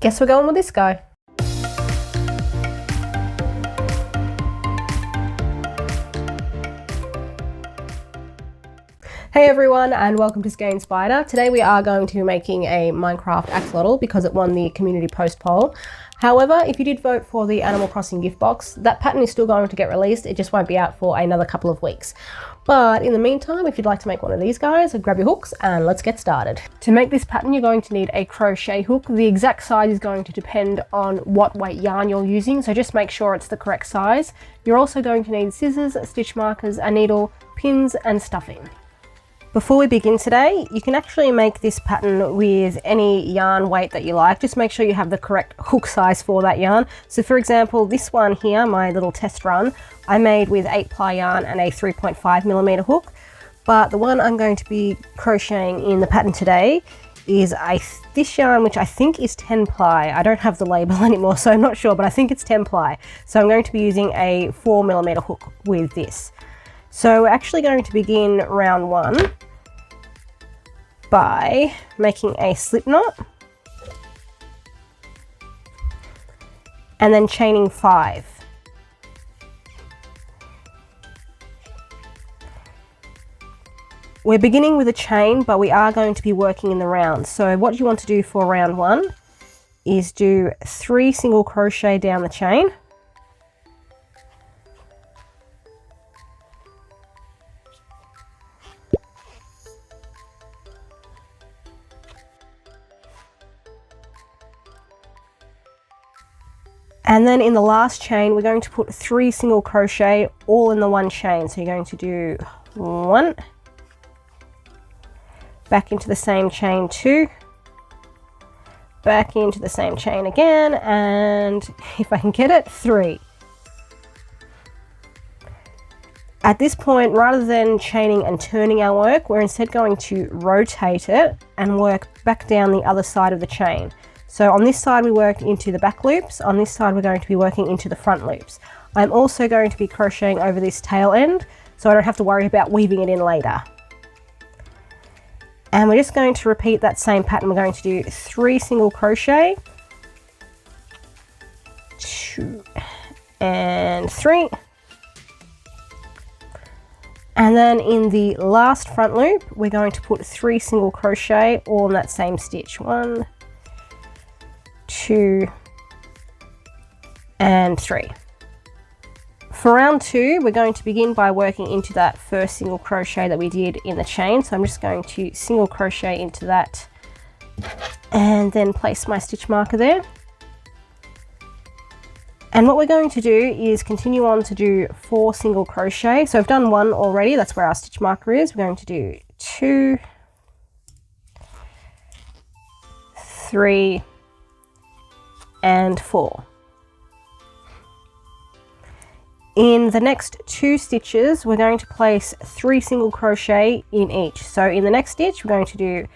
Guess we're going with this guy. Hey everyone, and welcome to Skein Spider. Today we are going to be making a Minecraft Axolotl because it won the community post poll. However, if you did vote for the Animal Crossing gift box, that pattern is still going to get released. It just won't be out for another couple of weeks. But in the meantime, if you'd like to make one of these guys, grab your hooks and let's get started. To make this pattern, you're going to need a crochet hook. The exact size is going to depend on what weight yarn you're using, so just make sure it's the correct size. You're also going to need scissors, stitch markers, a needle, pins, and stuffing. Before we begin today, you can actually make this pattern with any yarn weight that you like. Just make sure you have the correct hook size for that yarn. So for example, this one here, my little test run, I made with 8-ply yarn and a 3.5mm hook. But the one I'm going to be crocheting in the pattern today is this yarn, which I think is 10-ply. I don't have the label anymore, so I'm not sure, but I think it's 10-ply. So I'm going to be using a 4mm hook with this. So we're actually going to begin round 1 by making a slip knot and then chaining 5. We're beginning with a chain, but we are going to be working in the rounds. So what you want to do for round 1 is do 3 single crochet down the chain. And then in the last chain, we're going to put 3 single crochet all in the one chain. So you're going to do 1, back into the same chain 2, back into the same chain again, and if I can get it, 3. At this point, rather than chaining and turning our work, we're instead going to rotate it and work back down the other side of the chain. So on this side we work into the back loops, on this side we're going to be working into the front loops. I'm also going to be crocheting over this tail end, so I don't have to worry about weaving it in later. And we're just going to repeat that same pattern. We're going to do 3 single crochet, 2 and 3. And then in the last front loop, we're going to put 3 single crochet all in that same stitch. 1, 2 and 3. For round 2, we're going to begin by working into that first single crochet that we did in the chain. So I'm just going to single crochet into that and then place my stitch marker there. And what we're going to do is continue on to do 4 single crochet. So I've done 1 already, that's where our stitch marker is. We're going to do 2, 3 and 4. In the next 2 stitches, we're going to place 3 single crochet in each. So in the next stitch, we're going to do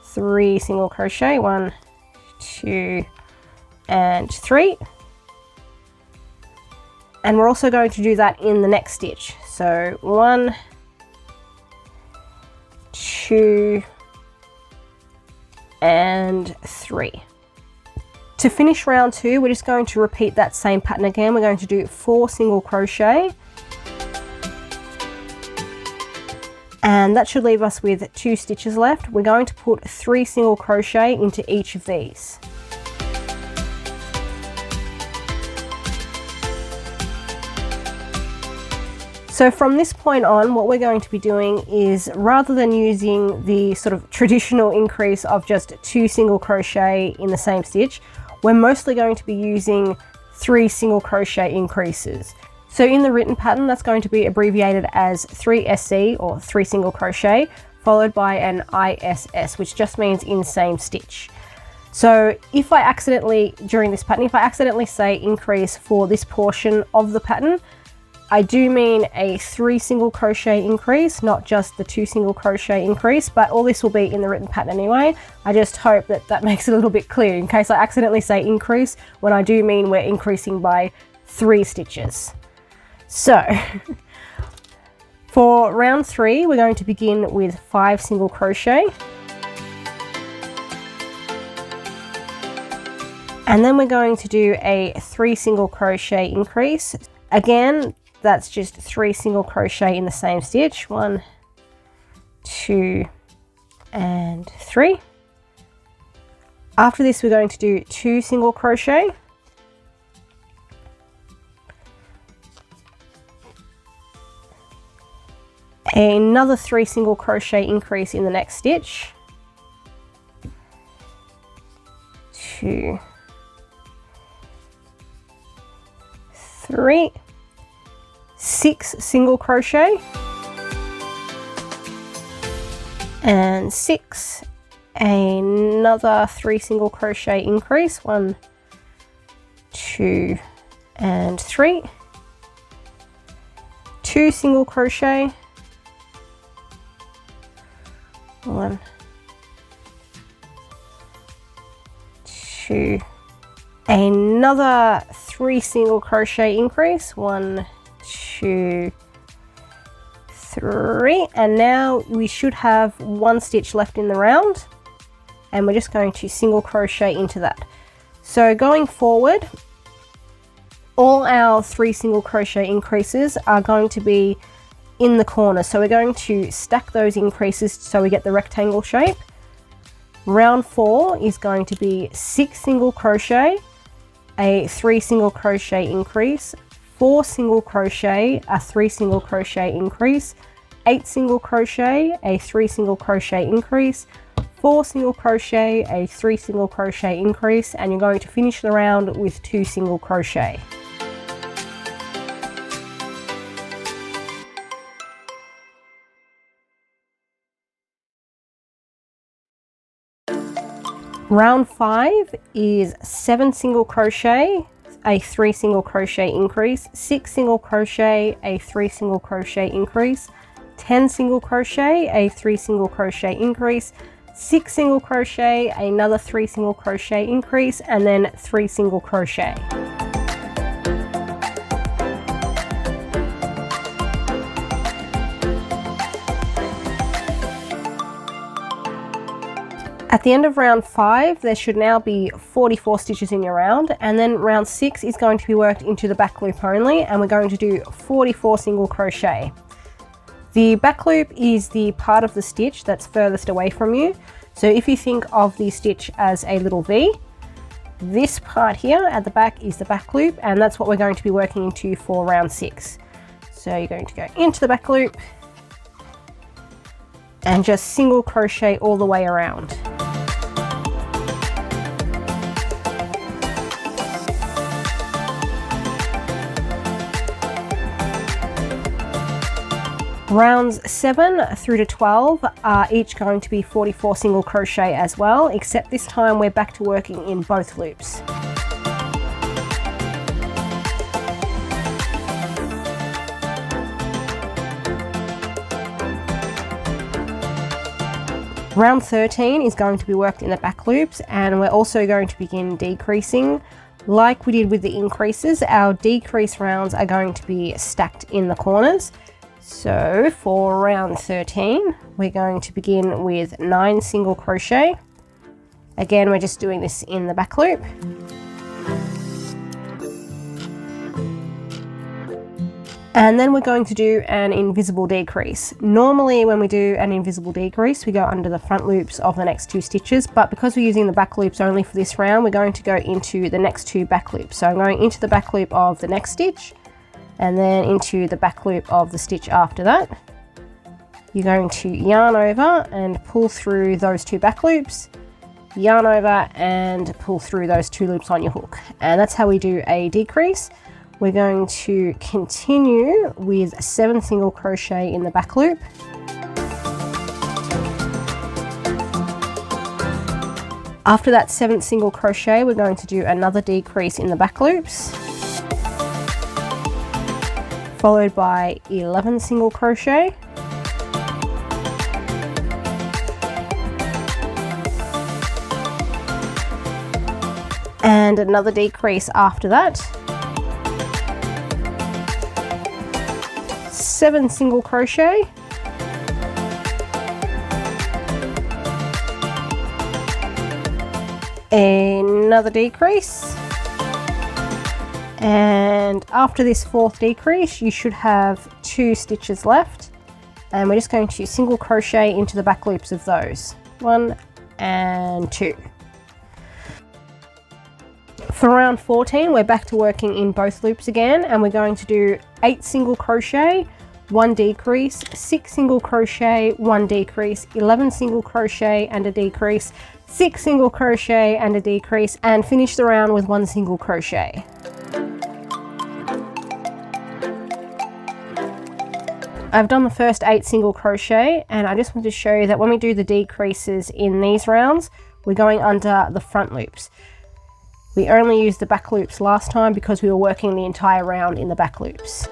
3 single crochet, 1, 2 and 3. And we're also going to do that in the next stitch. So 1, 2 and 3. To finish round 2, we're just going to repeat that same pattern again. We're going to do 4 single crochet. And that should leave us with 2 stitches left. We're going to put 3 single crochet into each of these. So from this point on, what we're going to be doing is, rather than using the sort of traditional increase of just 2 single crochet in the same stitch, we're mostly going to be using 3 single crochet increases. So in the written pattern, that's going to be abbreviated as 3SC or 3 single crochet, followed by an ISS, which just means in same stitch. So if I accidentally, during this pattern, if I accidentally say increase for this portion of the pattern, I do mean a 3 single crochet increase, not just the 2 single crochet increase, but all this will be in the written pattern anyway. I just hope that that makes it a little bit clear in case I accidentally say increase when I do mean we're increasing by 3 stitches. So for round 3, we're going to begin with 5 single crochet. And then we're going to do a 3 single crochet increase. Again, that's just 3 single crochet in the same stitch. 1, 2, and 3. After this, we're going to do 2 single crochet. Another 3 single crochet increase in the next stitch. 2, 3, 6 single crochet, and 6, another 3 single crochet increase. 1, 2, and 3, 2 single crochet, 1, 2, another 3 single crochet increase. 1, 2, 3, and now we should have 1 stitch left in the round, and we're just going to single crochet into that. So going forward, all our 3 single crochet increases are going to be in the corner, so we're going to stack those increases so we get the rectangle shape. Round 4 is going to be 6 single crochet, a 3 single crochet increase, 4 single crochet, a 3 single crochet increase, 8 single crochet, a 3 single crochet increase, 4 single crochet, a 3 single crochet increase, and you're going to finish the round with 2 single crochet. Round 5 is 7 single crochet, a 3 single crochet increase, 6 single crochet, a 3 single crochet increase, 10 single crochet, a 3 single crochet increase, 6 single crochet, another 3 single crochet increase, and then 3 single crochet. At the end of round 5, there should now be 44 stitches in your round, and then round 6 is going to be worked into the back loop only, and we're going to do 44 single crochet. The back loop is the part of the stitch that's furthest away from you. So if you think of the stitch as a little V, this part here at the back is the back loop, and that's what we're going to be working into for round 6. So you're going to go into the back loop and just single crochet all the way around. Rounds 7 through to 12 are each going to be 44 single crochet as well, except this time we're back to working in both loops. Round 13 is going to be worked in the back loops, and we're also going to begin decreasing. Like we did with the increases, our decrease rounds are going to be stacked in the corners. So for round 13, we're going to begin with 9 single crochet. Again, we're just doing this in the back loop. And then we're going to do an invisible decrease. Normally when we do an invisible decrease, we go under the front loops of the next 2 stitches, but because we're using the back loops only for this round, we're going to go into the next 2 back loops. So I'm going into the back loop of the next stitch, and then into the back loop of the stitch after that. You're going to yarn over and pull through those 2 back loops, yarn over and pull through those 2 loops on your hook. And that's how we do a decrease. We're going to continue with 7 single crochet in the back loop. After that 7th single crochet, we're going to do another decrease in the back loops, followed by 11 single crochet, and another decrease after that, 7 single crochet, another decrease, and after this 4th decrease you should have 2 stitches left, and we're just going to single crochet into the back loops of those. 1 and 2. For round 14 we're back to working in both loops again, and we're going to do 8 single crochet, 1 decrease, 6 single crochet, 1 decrease, 11 single crochet and a decrease, 6 single crochet and a decrease, and finish the round with 1 single crochet. I've done the first 8 single crochet, and I just want to show you that when we do the decreases in these rounds, we're going under the front loops. We only used the back loops last time because we were working the entire round in the back loops.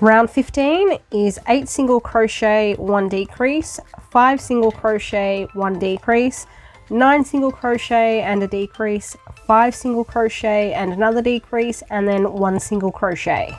Round 15 is 8 single crochet, 1 decrease, 5 single crochet, 1 decrease, 9 single crochet and a decrease, 5 single crochet and another decrease, and then 1 single crochet.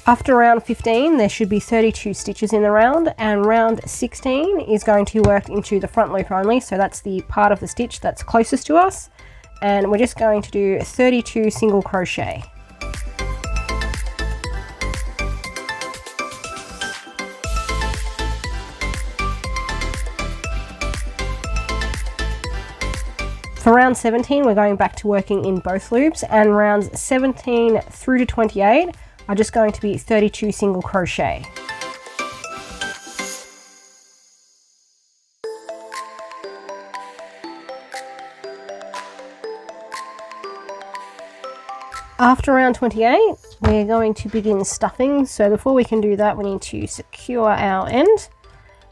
After round 15 there should be 32 stitches in the round, and round 16 is going to be worked into the front loop only, so that's the part of the stitch that's closest to us, and we're just going to do 32 single crochet. For round 17 we're going back to working in both loops, and rounds 17 through to 28 are just going to be 32 single crochet. After round 28 we're going to begin stuffing, so before we can do that we need to secure our end,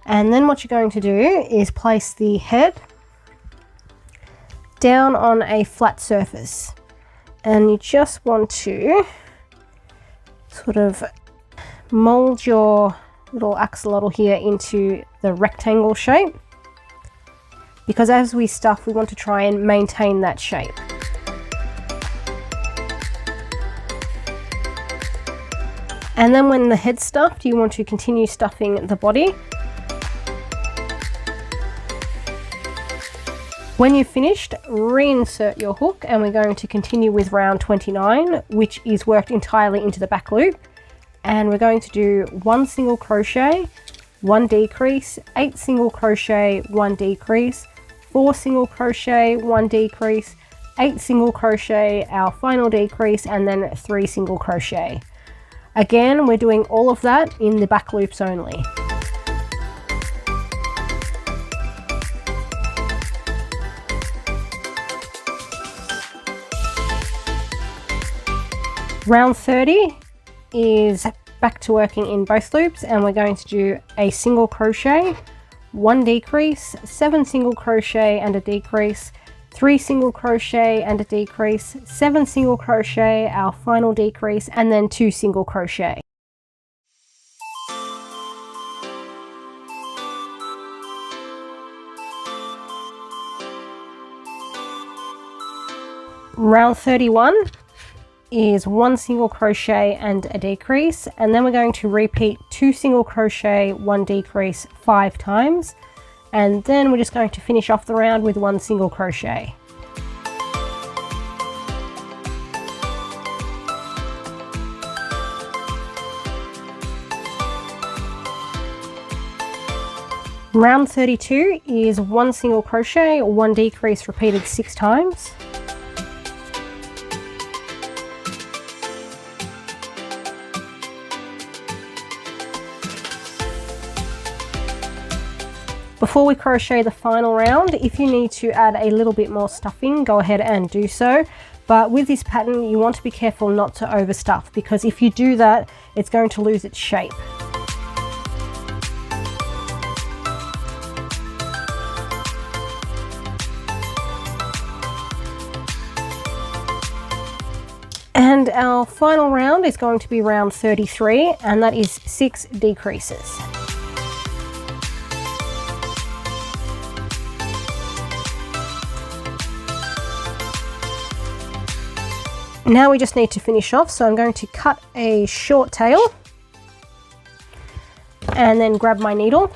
and then what you're going to do is place the head down on a flat surface, and you just want to sort of mold your little axolotl here into the rectangle shape, because as we stuff we want to try and maintain that shape. And then when the head's stuffed you want to continue stuffing the body. When you've finished, reinsert your hook, and we're going to continue with round 29, which is worked entirely into the back loop, and we're going to do 1 single crochet, 1 decrease, 8 single crochet, 1 decrease, 4 single crochet, 1 decrease, 8 single crochet, our final decrease, and then 3 single crochet. Again, we're doing all of that in the back loops only. Round 30 is back to working in both loops, and we're going to do a single crochet, 1 decrease, 7 single crochet and a decrease, 3 single crochet and a decrease, 7 single crochet, our final decrease, and then 2 single crochet. Round 31 is 1 single crochet and a decrease, and then we're going to repeat 2 single crochet, 1 decrease 5 times, and then we're just going to finish off the round with 1 single crochet. Round 32 is 1 single crochet, 1 decrease repeated 6 times. Before we crochet the final round, if you need to add a little bit more stuffing, go ahead and do so. But with this pattern, you want to be careful not to overstuff, because if you do that, it's going to lose its shape. And our final round is going to be round 33, and that is 6 decreases. Now we just need to finish off, so I'm going to cut a short tail and then grab my needle,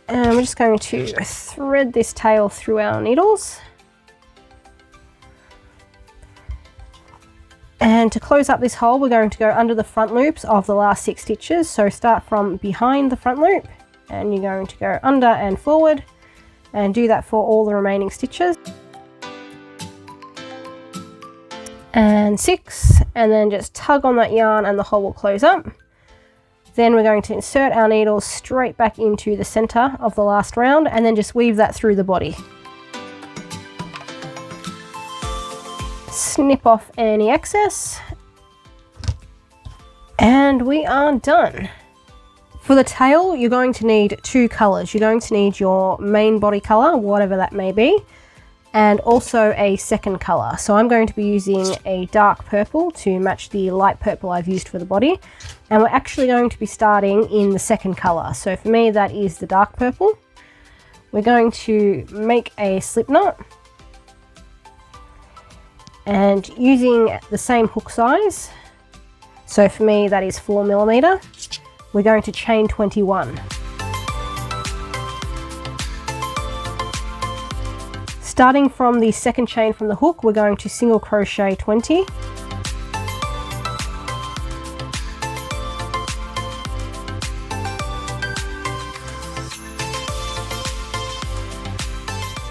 and we're just going to thread this tail through our needles. And to close up this hole, we're going to go under the front loops of the last 6 stitches. So start from behind the front loop, and you're going to go under and forward, and do that for all the remaining stitches. And 6, and then just tug on that yarn and the hole will close up. Then we're going to insert our needles straight back into the center of the last round, and then just weave that through the body. Snip off any excess, and we are done. For the tail, you're going to need 2 colors. You're going to need your main body color, whatever that may be, and also a second color. So I'm going to be using a dark purple to match the light purple I've used for the body, and we're actually going to be starting in the second color. So for me, that is the dark purple. We're going to make a slip knot, and using the same hook size, so for me that is 4mm, we're going to chain 21. Starting from the second chain from the hook, we're going to single crochet 20.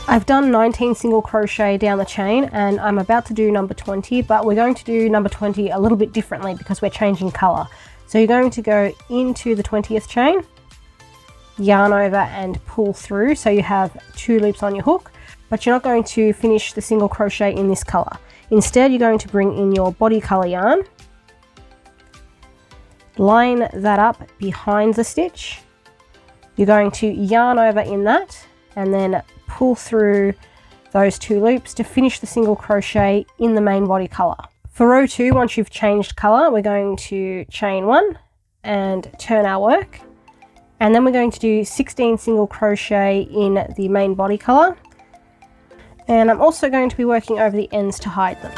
I've done 19 single crochet down the chain, and I'm about to do number 20, but we're going to do number 20 a little bit differently because we're changing color. So you're going to go into the 20th chain, yarn over and pull through, so you have 2 loops on your hook. But you're not going to finish the single crochet in this color. Instead, you're going to bring in your body color yarn, line that up behind the stitch. You're going to yarn over in that and then pull through those 2 loops to finish the single crochet in the main body color. For row 2, once you've changed color, we're going to chain 1 and turn our work. And then we're going to do 16 single crochet in the main body color. And I'm also going to be working over the ends to hide them.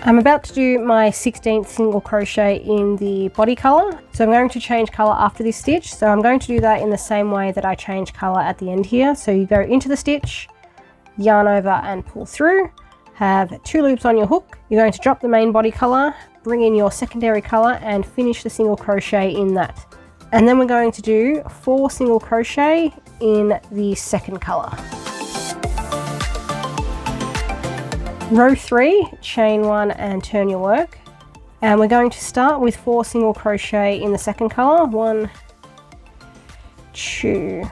I'm about to do my 16th single crochet in the body color. So I'm going to change color after this stitch. So I'm going to do that in the same way that I change color at the end here. So you go into the stitch, yarn over and pull through, have 2 loops on your hook. You're going to drop the main body color, bring in your secondary color and finish the single crochet in that. And then we're going to do 4 single crochet in the second color. Row 3, chain 1 and turn your work. And we're going to start with 4 single crochet in the second color. 1, 2,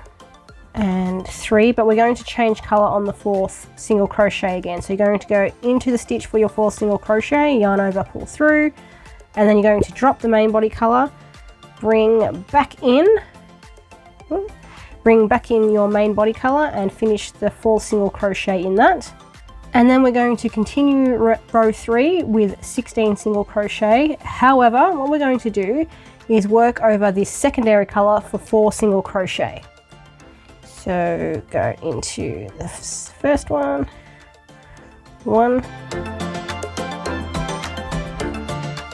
and 3, but we're going to change color on the 4th single crochet again. So you're going to go into the stitch for your 4th single crochet, yarn over, pull through, and then you're going to drop the main body color, bring back in your main body color and finish the 4th single crochet in that. And then we're going to continue row 3 with 16 single crochet. However, what we're going to do is work over this secondary color for 4 single crochet. So go into the first one, 1.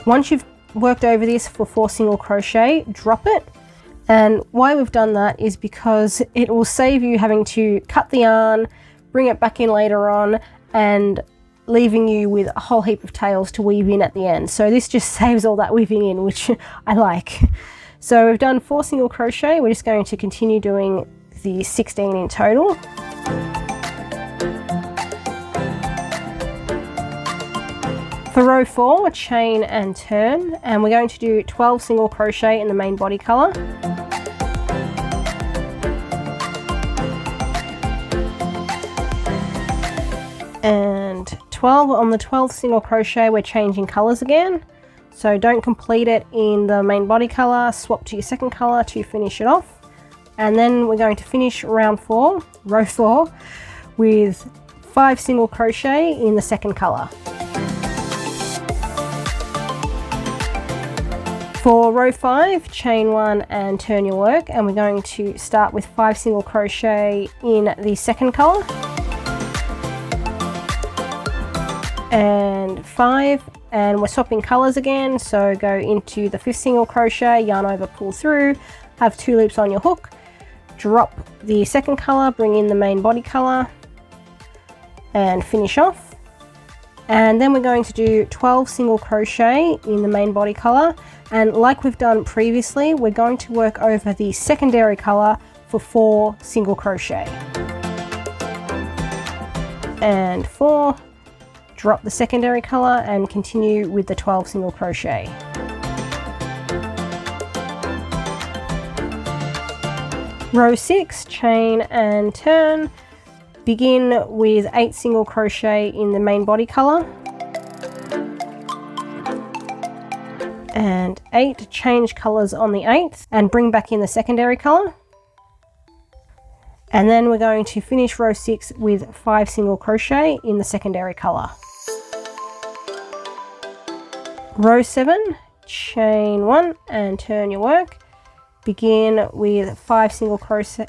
Once you've worked over this for 4 single crochet, drop it. And why we've done that is because it will save you having to cut the yarn, bring it back in later on, and leaving you with a whole heap of tails to weave in at the end. So this just saves all that weaving in, which I like. So we've done 4 single crochet. We're just going to continue doing the 16 in total. For row 4, chain and turn, and we're going to do 12 single crochet in the main body color. And 12 on the 12th single crochet, we're changing colors again. So don't complete it in the main body color, swap to your second color to finish it off. And then we're going to finish row 4, with 5 single crochet in the second color. For row 5, chain 1 and turn your work, and we're going to start with 5 single crochet in the second colour, and 5, and we're swapping colours again, so go into the 5th single crochet, yarn over, pull through, have 2 loops on your hook, drop the second colour, bring in the main body colour and finish off. And then we're going to do 12 single crochet in the main body colour, and like we've done previously, we're going to work over the secondary colour for 4 single crochet. And 4, drop the secondary colour and continue with the 12 single crochet. Row 6, chain and turn. Begin with 8 single crochet in the main body colour, and 8, change colours on the 8th and bring back in the secondary colour. And then we're going to finish row 6 with 5 single crochet in the secondary colour. Row 7, chain 1 and turn your work. Begin with 5 single crochet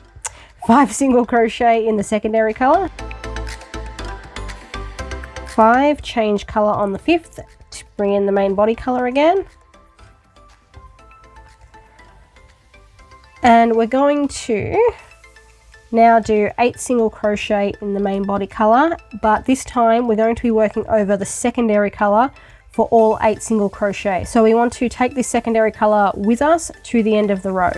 in the secondary colour, 5, change colour on the 5th to bring in the main body colour again, and we're going to now do 8 single crochet in the main body colour, but this time we're going to be working over the secondary colour for all 8 single crochet. So we want to take this secondary colour with us to the end of the row.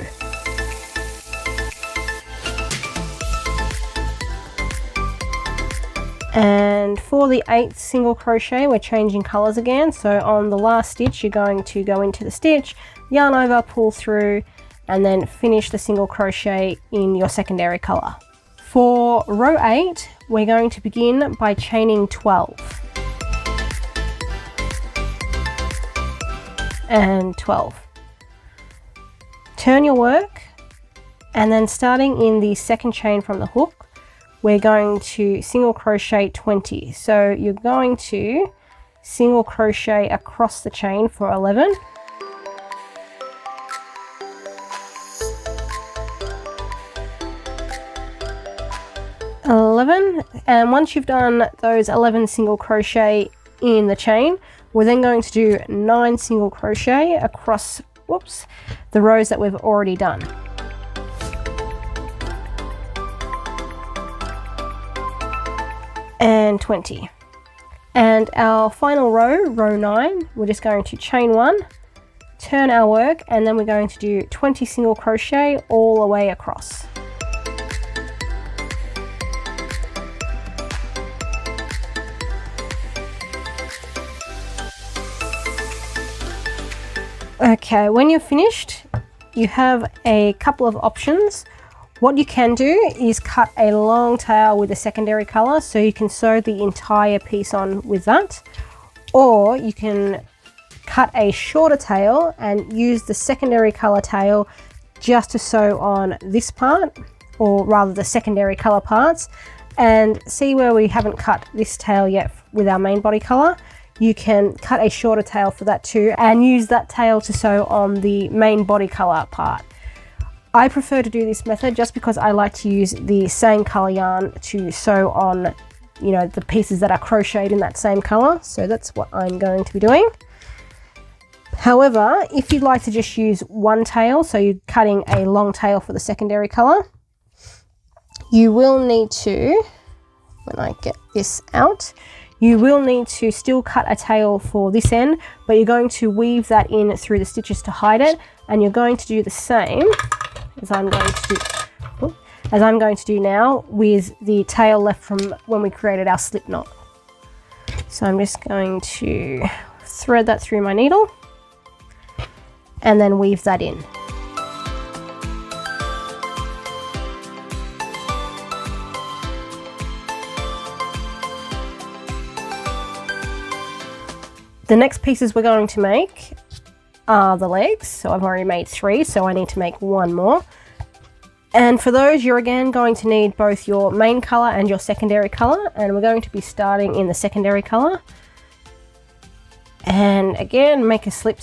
And for the 8th single crochet, we're changing colours again. So on the last stitch, you're going to go into the stitch, yarn over, pull through, and then finish the single crochet in your secondary colour. For row 8, we're going to begin by chaining 12. And 12. Turn your work, and then starting in the second chain from the hook, we're going to single crochet 20. So you're going to single crochet across the chain for 11. And once you've done those 11 single crochet in the chain, we're then going to do 9 single crochet across, the rows that we've already done. And 20. And our final row, row 9, we're just going to chain 1, turn our work, and then we're going to do 20 single crochet all the way across. Okay, when you're finished, you have a couple of options. What you can do is cut a long tail with a secondary colour, so you can sew the entire piece on with that, or you can cut a shorter tail and use the secondary colour tail just to sew on this part, or rather the secondary colour parts. And see where we haven't cut this tail yet with our main body colour, you can cut a shorter tail for that too and use that tail to sew on the main body colour part. I prefer to do this method just because I like to use the same colour yarn to sew on, you know, the pieces that are crocheted in that same colour. So that's what I'm going to be doing. However, if you'd like to just use one tail, so you're cutting a long tail for the secondary colour, you will need to, when I get this out, you will need to still cut a tail for this end, but you're going to weave that in through the stitches to hide it, and you're going to do the same as I'm going to do now with the tail left from when we created our slip knot. So I'm just going to thread that through my needle and then weave that in. The next pieces we're going to make are the legs. So I've already made 3, so I need to make 1 more. And for those, you're again going to need both your main colour and your secondary colour, and we're going to be starting in the secondary colour. And again, make a slip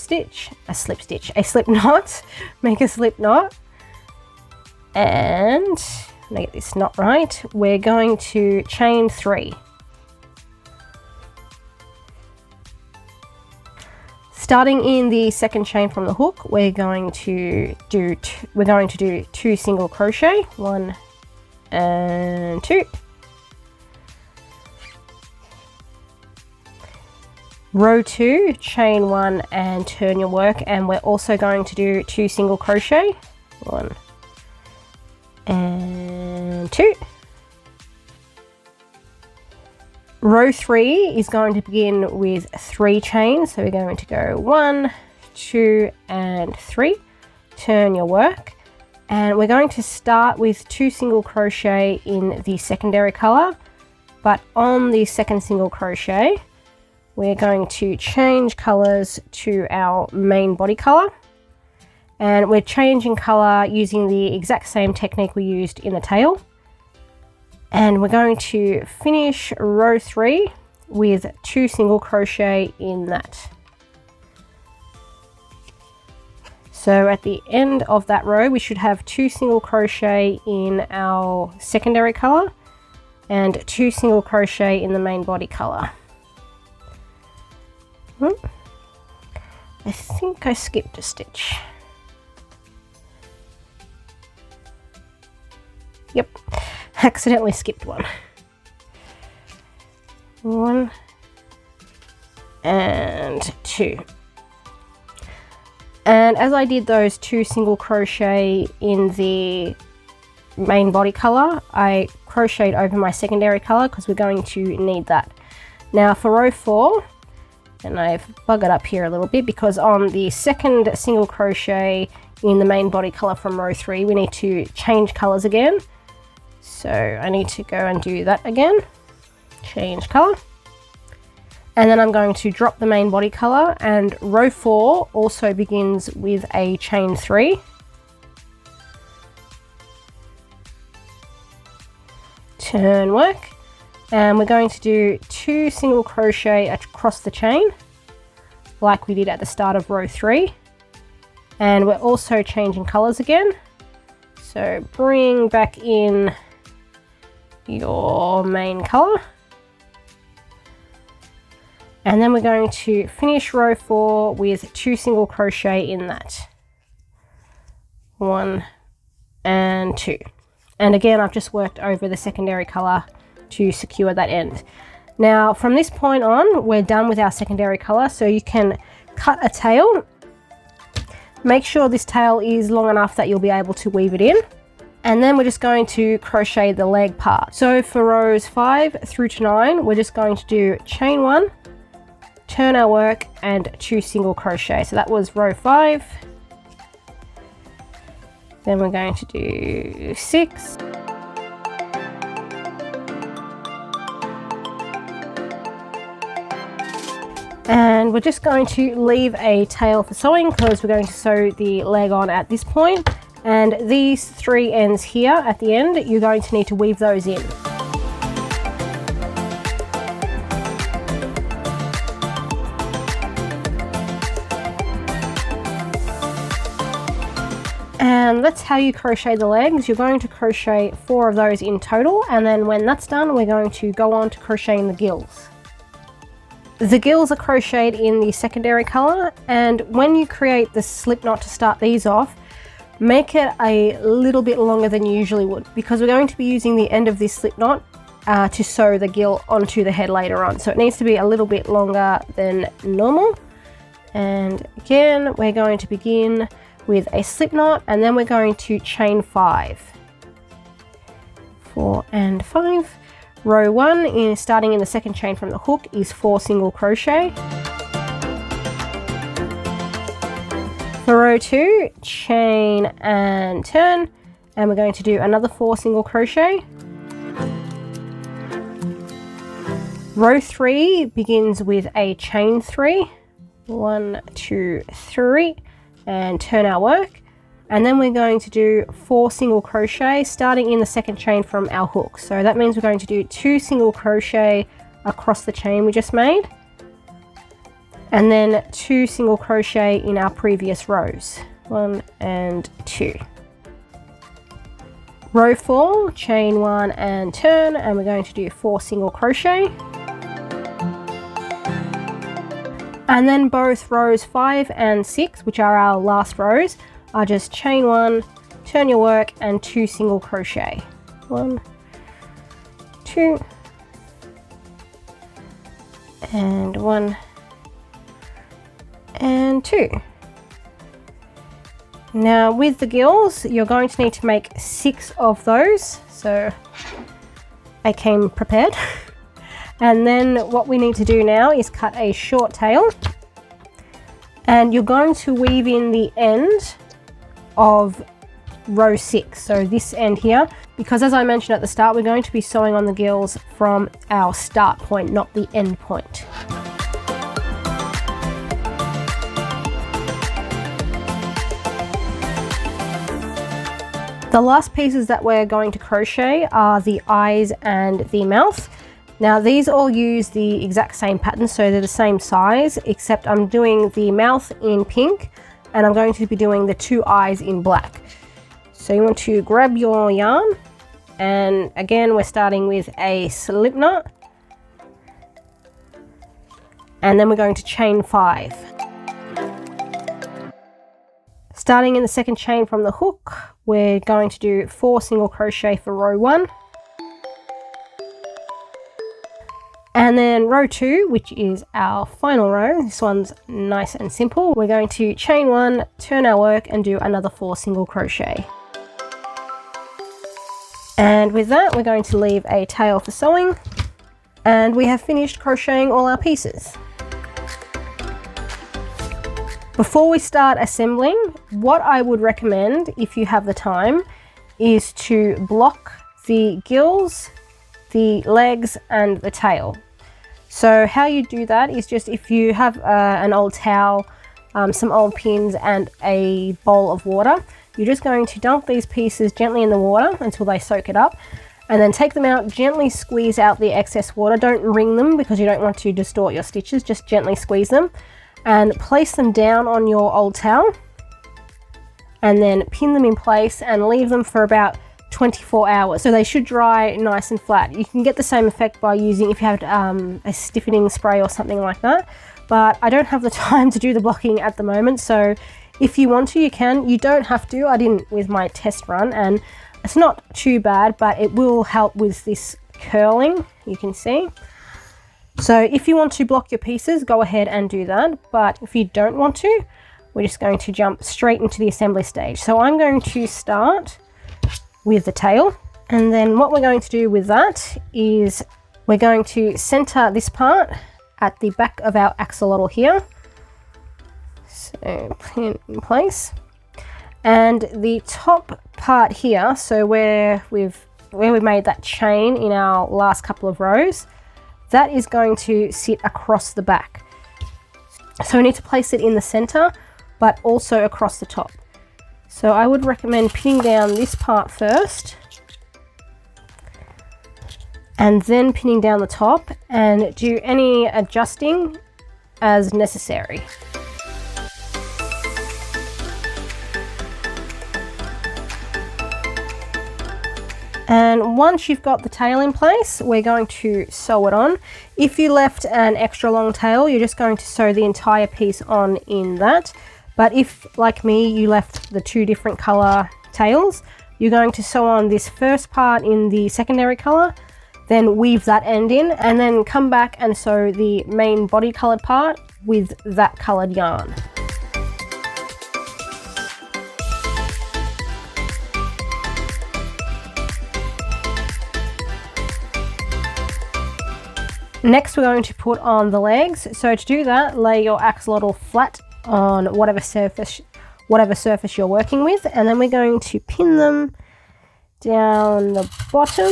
knot, make a slip knot. And let me get this knot right. We're going to chain 3. Starting in the second chain from the hook, we're going to do 2 single crochet, 1 and 2. Row 2, chain 1 and turn your work, and we're also going to do 2 single crochet, 1 and 2. Row 3 is going to begin with 3 chains, so we're going to go 1, 2 and 3. Turn your work, and we're going to start with 2 single crochet in the secondary color, but on the second single crochet we're going to change colors to our main body color, and we're changing color using the exact same technique we used in the tail. And we're going to finish row 3 with 2 single crochet in that. So at the end of that row we should have 2 single crochet in our secondary color and 2 single crochet in the main body color. I think I skipped a stitch. Yep, accidentally skipped one. 1 and 2. And as I did those 2 single crochet in the main body color, I crocheted over my secondary color because we're going to need that. Now for row 4, and I've buggered up here a little bit because on the second single crochet in the main body color from row 3 we need to change colors again. So I need to go and do that again, change color, and then I'm going to drop the main body color, and row 4 also begins with a chain 3. Turn work, and we're going to do 2 single crochet across the chain like we did at the start of row 3, and we're also changing colors again. So bring back in your main color, and then we're going to finish row 4 with 2 single crochet in that, 1 and 2. And again, I've just worked over the secondary color to secure that end. Now from this point on we're done with our secondary color, so you can cut a tail. Make sure this tail is long enough that you'll be able to weave it in, and then we're just going to crochet the leg part. So for rows 5 through to 9 we're just going to do chain 1, turn our work, and 2 single crochet. So that was row 5. Then we're going to do 6, and we're just going to leave a tail for sewing because we're going to sew the leg on at this point. And these 3 ends here at the end, you're going to need to weave those in. And that's how you crochet the legs. You're going to crochet 4 of those in total, and then when that's done we're going to go on to crocheting the gills. The gills are crocheted in the secondary color, and when you create the slip knot to start these off, make it a little bit longer than you usually would, because we're going to be using the end of this slip knot to sew the gill onto the head later on. So it needs to be a little bit longer than normal. And again, we're going to begin with a slip knot, and then we're going to chain 5. 4 and 5. Row 1 is starting in the second chain from the hook is 4 single crochet. For row 2, chain and turn, and we're going to do another 4 single crochet. Row 3 begins with a chain 3, 1, 2, 3, and turn our work, and then we're going to do 4 single crochet starting in the second chain from our hook. So that means we're going to do 2 single crochet across the chain we just made, and then 2 single crochet in our previous rows. 1 and 2. Row 4, chain 1 and turn, and we're going to do 4 single crochet. And then both rows 5 and 6, which are our last rows, are just chain 1, turn your work, and 2 single crochet. 1, 2, and 1 and 2. Now with the gills, you're going to need to make 6 of those, so I came prepared. And then what we need to do now is cut a short tail, and you're going to weave in the end of row 6, so this end here, because as I mentioned at the start, we're going to be sewing on the gills from our start point, not the end point. The last pieces that we're going to crochet are the eyes and the mouth. Now these all use the exact same pattern, so they're the same size, except I'm doing the mouth in pink and I'm going to be doing the 2 eyes in black. So you want to grab your yarn, and again we're starting with a slip knot, and then we're going to chain 5. Starting in the second chain from the hook, we're going to do 4 single crochet for row 1. And then row 2, which is our final row, this one's nice and simple. We're going to chain 1, turn our work, and do another 4 single crochet. And with that, we're going to leave a tail for sewing. And we have finished crocheting all our pieces. Before we start assembling, what I would recommend, if you have the time, is to block the gills, the legs, and the tail. So how you do that is just, if you have an old towel, some old pins, and a bowl of water, you're just going to dump these pieces gently in the water until they soak it up, and then take them out, gently squeeze out the excess water. Don't wring them because you don't want to distort your stitches, just gently squeeze them. And place them down on your old towel, and then pin them in place and leave them for about 24 hours. So they should dry nice and flat. You can get the same effect by using, if you have a stiffening spray or something like that, but I don't have the time to do the blocking at the moment, so if you want to, you can. You don't have to. I didn't with my test run, and it's not too bad, but it will help with this curling, you can see. So if you want to block your pieces, go ahead and do that. But if you don't want to, we're just going to jump straight into the assembly stage. So I'm going to start with the tail. And then what we're going to do with that is we're going to center this part at the back of our axolotl here. So pin in place. And the top part here, so where we've made that chain in our last couple of rows, that is going to sit across the back. So we need to place it in the center, but also across the top. So I would recommend pinning down this part first, and then pinning down the top, and do any adjusting as necessary. And once you've got the tail in place, we're going to sew it on. If you left an extra long tail, you're just going to sew the entire piece on in that. But if, like me, you left the 2 different color tails, you're going to sew on this first part in the secondary color, then weave that end in, and then come back and sew the main body colored part with that colored yarn. Next, we're going to put on the legs. So to do that, lay your axolotl flat on whatever surface you're working with, and then we're going to pin them down the bottom.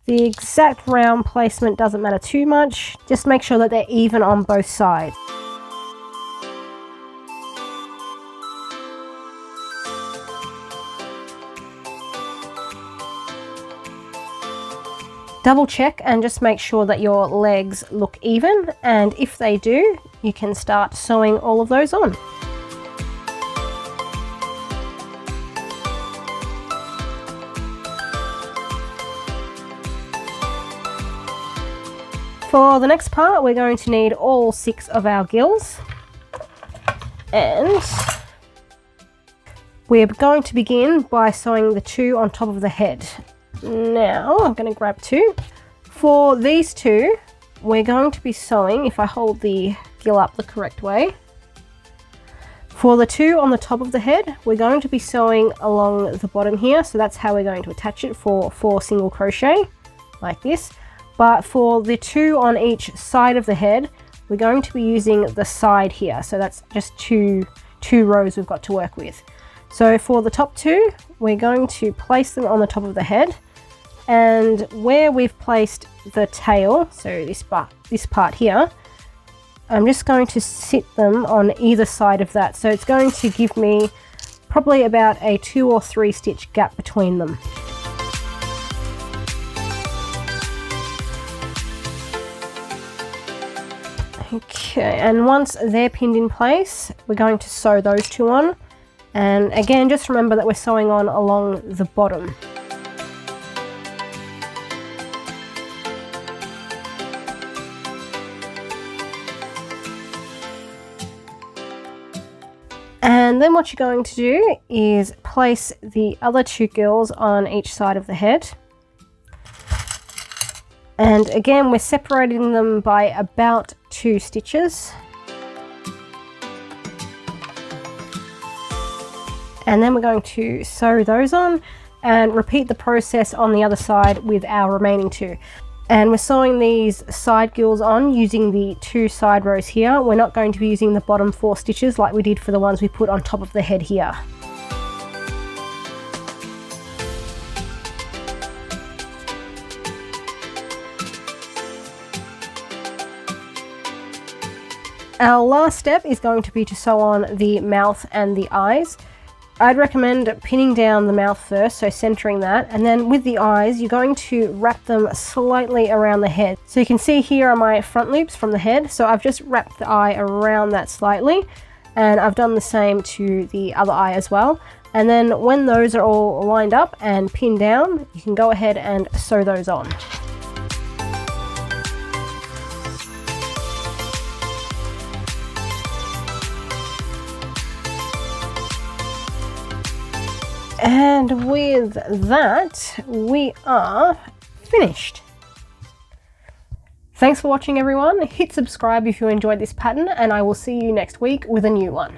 The exact round placement doesn't matter too much. Just make sure that they're even on both sides. Double check and just make sure that your legs look even, and if they do, you can start sewing all of those on. For the next part, we're going to need all 6 of our gills, and we're going to begin by sewing the 2 on top of the head. Now I'm going to grab 2. For these 2, we're going to be sewing, if I hold the gill up the correct way, for the 2 on the top of the head, we're going to be sewing along the bottom here, so that's how we're going to attach it for 4 single crochet, like this. But for the 2 on each side of the head, we're going to be using the side here. So that's just two rows we've got to work with. So for the top 2, we're going to place them on the top of the head. And where we've placed the tail, so this part here, I'm just going to sit them on either side of that. So it's going to give me probably about a 2 or 3 stitch gap between them. Okay, and once they're pinned in place, we're going to sew those 2 on. And again, just remember that we're sewing on along the bottom. And then what you're going to do is place the other 2 gills on each side of the head. And again, we're separating them by about 2 stitches. And then we're going to sew those on and repeat the process on the other side with our remaining 2. And we're sewing these side gills on using the 2 side rows here. We're not going to be using the bottom 4 stitches like we did for the ones we put on top of the head here. Our last step is going to be to sew on the mouth and the eyes. I'd recommend pinning down the mouth first, so centering that, and then with the eyes you're going to wrap them slightly around the head. So you can see here are my front loops from the head, so I've just wrapped the eye around that slightly, and I've done the same to the other eye as well. And then when those are all lined up and pinned down, you can go ahead and sew those on. And with that, we are finished. Thanks for watching, everyone. Hit subscribe if you enjoyed this pattern, and I will see you next week with a new one.